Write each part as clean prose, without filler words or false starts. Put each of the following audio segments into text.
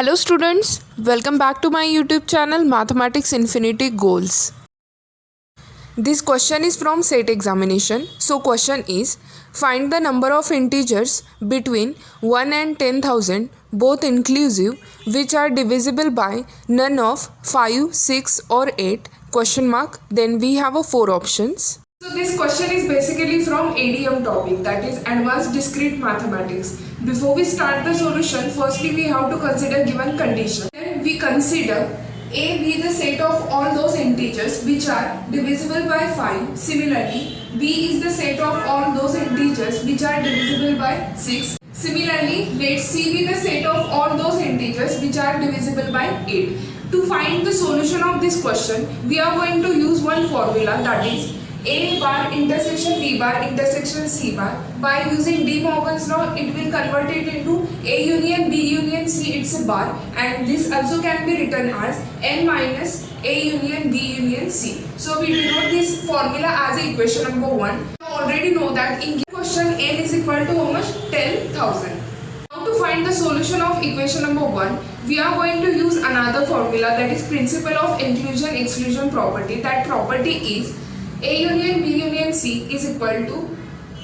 Hello students, welcome back to my YouTube channel Mathematics Infinity Goals. This question is from SET examination. So question is, find the number of integers between 1 and 10,000 both inclusive which are divisible by none of 5, 6 or 8 question mark. Then we have 4 options. So this question is basically from ADM topic, that is Advanced Discrete Mathematics. Before we start the solution, firstly we have to consider given condition. Then we consider A be the set of all those integers which are divisible by 5. Similarly, B is the set of all those integers which are divisible by 6. Similarly, let C be the set of all those integers which are divisible by 8. To find the solution of this question, we are going to use one formula, that is A bar intersection B bar intersection C bar. By using De Morgan's law, it will convert it into A union B union C, it's a bar, and this also can be written as N minus A union B union C. So we denote this formula as equation number 1. You already know that in question N is equal to how much? 10,000. Now to find the solution of equation number 1, we are going to use another formula, that is principle of inclusion exclusion property. That property is A union B union C is equal to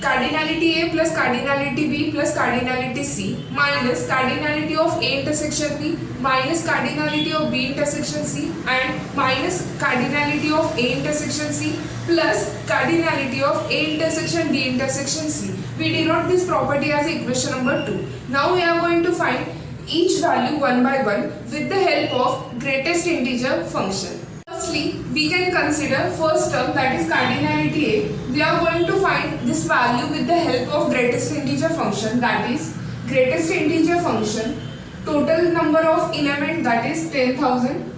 cardinality A plus cardinality B plus cardinality C minus cardinality of A intersection B minus cardinality of B intersection C and minus cardinality of A intersection C plus cardinality of A intersection B intersection C. We denote this property as equation number 2. Now we are going to find each value one by one with the help of greatest integer function. Firstly, we can consider first term, that is cardinality A. We are going to find this value with the help of greatest integer function, that is greatest integer function, total number of element, that is 10,000,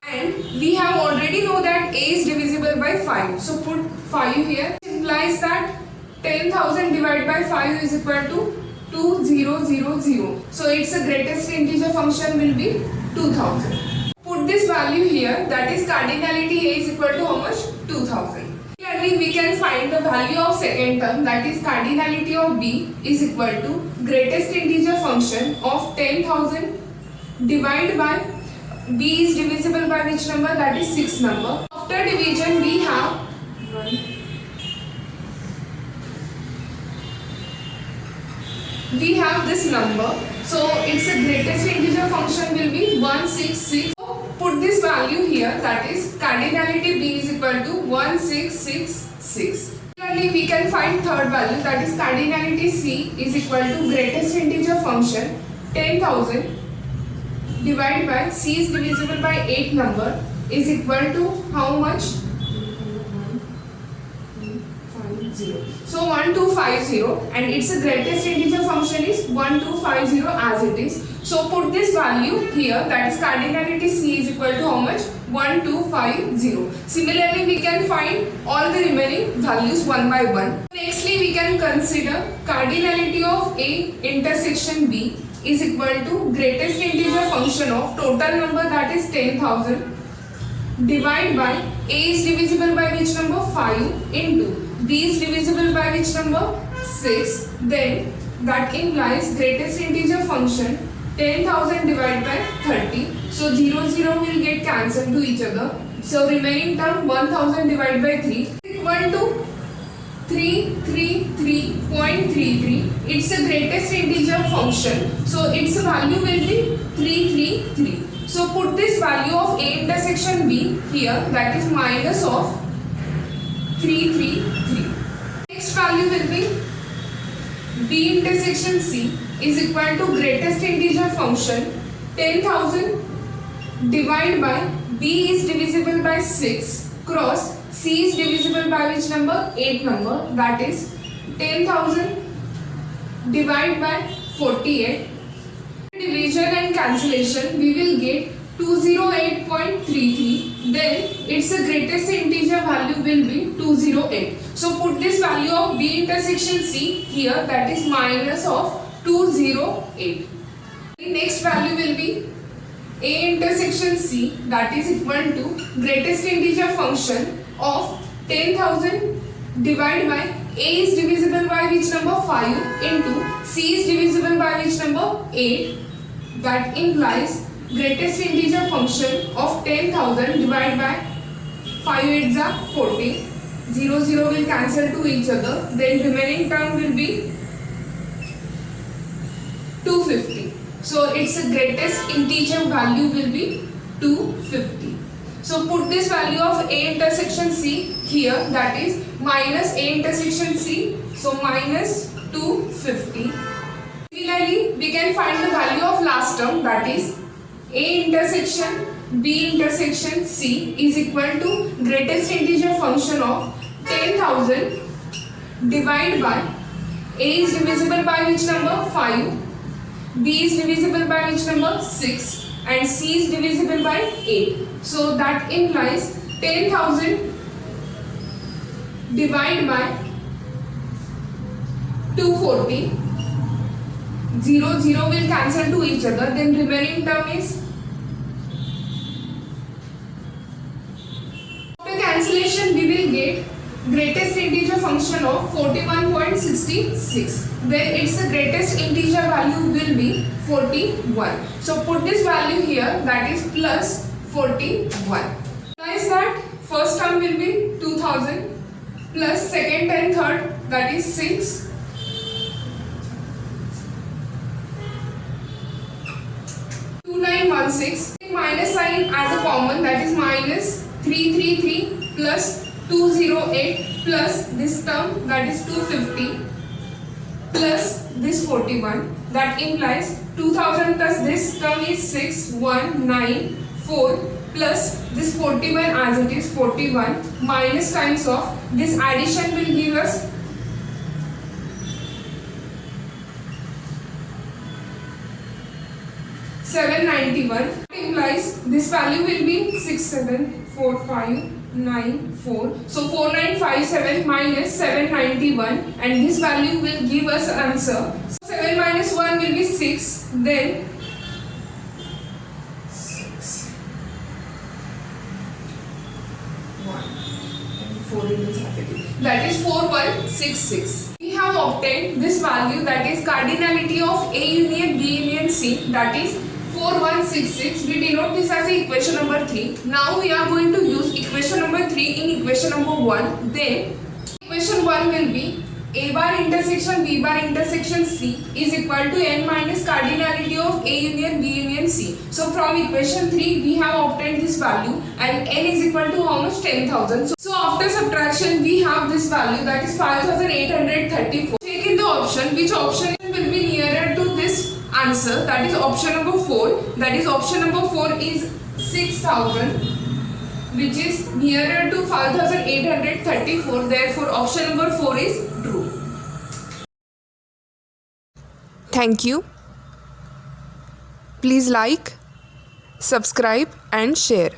and we have already know that A is divisible by 5. So put 5 here, implies that 10,000 divided by 5 is equal to 2000. So its greatest integer function will be 2000. Put this value here, that is cardinality A is equal to how much? 2000. Similarly, we can find the value of second term, that is cardinality of B is equal to greatest integer function of 10,000 divided by B is divisible by which number? That is 6 number. After division we have this number. So its greatest integer function will be 166. Put this value here, that is cardinality B is equal to 1666. Similarly, we can find third value, that is cardinality C is equal to greatest integer function 10,000 divided by C is divisible by 8 number is equal to how much? 1250. So 1250, and its greatest integer function is 1250 as it is. So put this value here, that is cardinality C is equal to how much? 1250. Similarly, we can find all the remaining values one by one. Nextly, we can consider cardinality of A intersection B is equal to greatest integer function of total number, that is 10,000 divided by A is divisible by which number? 5 into B is divisible by which number? 6. Then that implies greatest integer function 10,000 divided by 30. So 0 will get cancelled to each other. So remaining term 1000 divided by 3 is equal to 333.33. It's the greatest integer function. So its value will be 333. So put this value of A intersection B here, that is minus of 333. Next value will be B intersection C is equal to greatest integer function 10,000 divided by B is divisible by 6 cross C is divisible by which number? 8 number, that is 10,000 divided by 48. Division and cancellation, we will get 208.33. Then its greatest integer value will be 208. So put this value of B intersection C here, that is minus of 208. The next value will be A intersection C, that is equal to greatest integer function of 10,000 divided by A is divisible by which number? 5 into C is divisible by which number? 8. That implies greatest integer function of 10,000 divided by 5 8s are 40. 0 0 will cancel to each other. Then remaining term will be 250. So its greatest integer value will be 250. So put this value of A intersection C here, that is minus A intersection C. So minus 250. Similarly, we can find the value of last term, that is A intersection B intersection C is equal to greatest integer function of 10,000 divided by A is divisible by which number? 5. B is divisible by which number? 6. And C is divisible by 8. So that implies 10,000 divided by 240. 0 0 will cancel to each other. Then remaining term is, after cancellation we will get greatest integer function of 41.66. Then its greatest integer value will be 41. So put this value here, that is plus 41. Realize that first term will be 2000 plus second and third, that is 6. 2916. Minus sign as a common, that is minus 333 plus 208 plus this term, that is 250 plus this 41. That implies 2000 plus this term is 6194 plus this 41 as it is 41 minus times of this addition will give us 791. Implies this value will be 674594. So 4957 minus 791 and this value will give us answer. 7 minus 1 will be 6. Then 6 1 and 4 that is 4166. We have obtained this value, that is cardinality of A union B union C, that is 4166. We denote this as equation number 3. Now we are going to use equation number 3 in equation number 1. Then equation 1 will be A bar intersection B bar intersection C is equal to n minus cardinality of A union B union C. So from equation 3 we have obtained this value and n is equal to how much? 10,000. So after subtraction we have this value, that is 5834. Check in the option which option will be nearer to this answer, that is option number 4. That is option number 4 is 6,000, which is nearer to 5834. Therefore option number 4 is true. Thank you. Please like, subscribe and share.